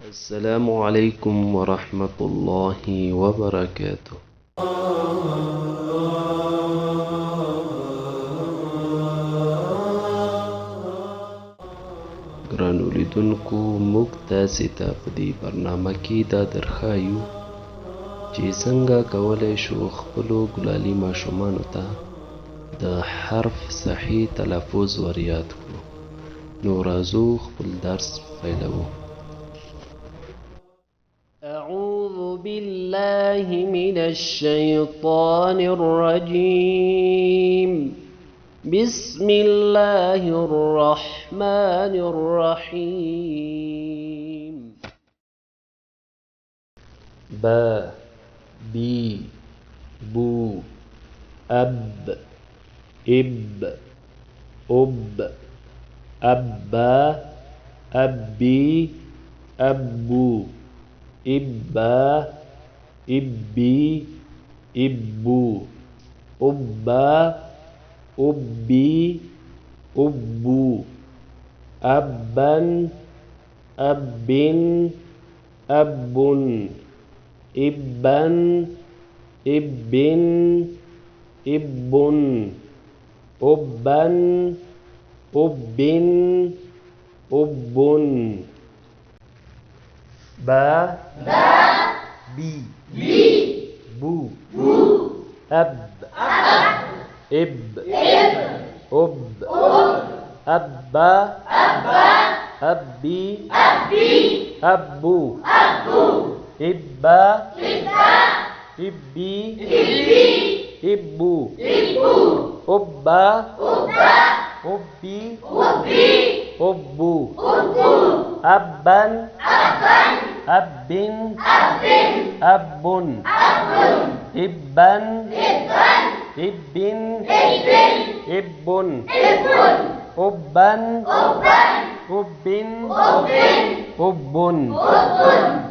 السلام عليكم ورحمة الله وبركاته. ګرانو لیدونکو، موږ تاسې ته په دې برنامه کې دا درښایو چې څنګه کولی شو خپلو ګلالي ماشومانو ته د حرف صحیح تلفظ ور یاد کړو. نو راځو خپل درس پیلوو. أعوذ بالله من الشيطان الرجيم. بسم الله الرحمن الرحيم. با بي بو أب إب أب أبا أبي أبو إبا إبي إبو أبا أبي أبو أبا أبن أب إبا إبن إب أبا أبن أب. با بي بو أب إب أب أبا أبي أبو إبا إبي إبو أبا أبي أبو أبا أبن أب إبا إبن إب أبا أبن أب